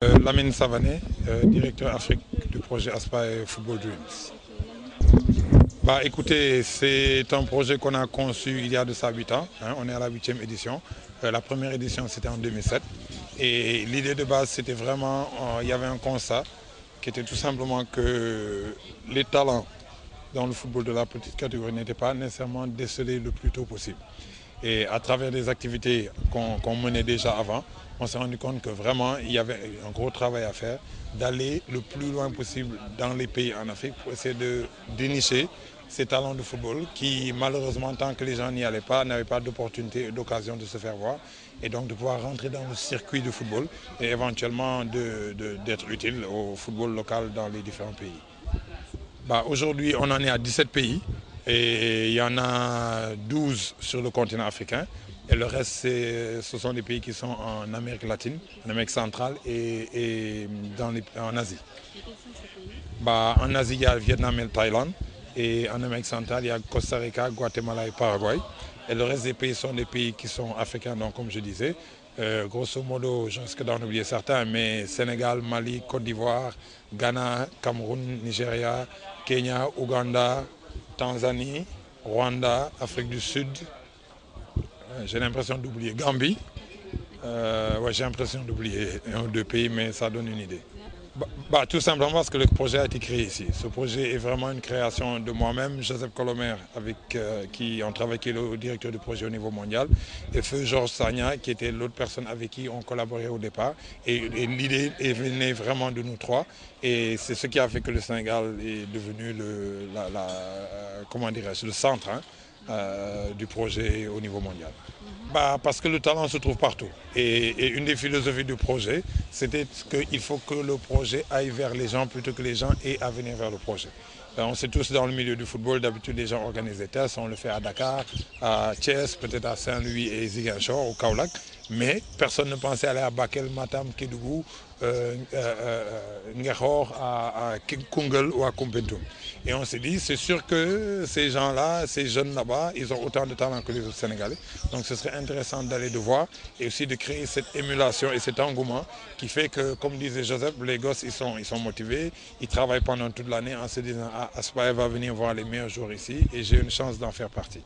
Lamine Savané, directeur Afrique du projet Aspire Football Dreams. Bah, écoutez, c'est un projet qu'on a conçu il y a de ça 8 ans. On est à la 8e édition. La première édition, c'était en 2007. Et l'idée de base, c'était vraiment, il y avait un constat qui était tout simplement que les talents dans le football de la petite catégorie n'étaient pas nécessairement décelés le plus tôt possible. Et à travers des activités qu'on menait déjà avant, on s'est rendu compte que vraiment il y avait un gros travail à faire, d'aller le plus loin possible dans les pays en Afrique pour essayer de dénicher ces talents de football qui malheureusement tant que les gens n'y allaient pas, n'avaient pas d'opportunité et d'occasion de se faire voir. Et donc de pouvoir rentrer dans le circuit du football et éventuellement d'être utile au football local dans les différents pays. Bah, aujourd'hui on en est à 17 pays. Et il y en a 12 sur le continent africain. Et le reste, ce sont des pays qui sont en Amérique latine, en Amérique centrale et en Asie. Bah, en Asie, il y a le Vietnam et le Thaïlande. Et en Amérique centrale, il y a Costa Rica, Guatemala et Paraguay. Et le reste des pays sont des pays qui sont africains, donc comme je disais. Grosso modo, je risque d'en oublier certains, mais Sénégal, Mali, Côte d'Ivoire, Ghana, Cameroun, Nigeria, Kenya, Ouganda, Tanzanie, Rwanda, Afrique du Sud, j'ai l'impression d'oublier Gambie. Ouais, j'ai l'impression d'oublier un ou deux pays, mais ça donne une idée. Tout simplement parce que le projet a été créé ici. Ce projet est vraiment une création de moi-même, Joseph Colomer, avec qui on travaille, qui est le directeur du projet au niveau mondial, et feu Georges Sagna, qui était l'autre personne avec qui on collaborait au départ. Et l'idée est venue vraiment de nous trois, et c'est ce qui a fait que le Sénégal est devenu le centre du projet au niveau mondial. Parce que le talent se trouve partout. Et une des philosophies du projet, c'était qu'il faut que le projet aille vers les gens plutôt que les gens aient à venir vers le projet. On sait tous dans le milieu du football, d'habitude les gens organisent des tests, on le fait à Dakar, à Thiès, peut-être à Saint-Louis et Ziguinchor, au Kaolack, mais personne ne pensait aller à Bakel, Matam, Kédougou, Ngehor, à Koungheul ou à Koumpentoum. Et on s'est dit, c'est sûr que ces gens-là, ces jeunes là-bas, ils ont autant de talent que les autres Sénégalais. Donc ce serait intéressant d'aller de voir et aussi de créer cette émulation et cet engouement qui fait que, comme disait Joseph, les gosses, ils sont motivés, ils travaillent pendant toute l'année en se disant, ah, Aspire va venir voir les meilleurs jours ici et j'ai une chance d'en faire partie.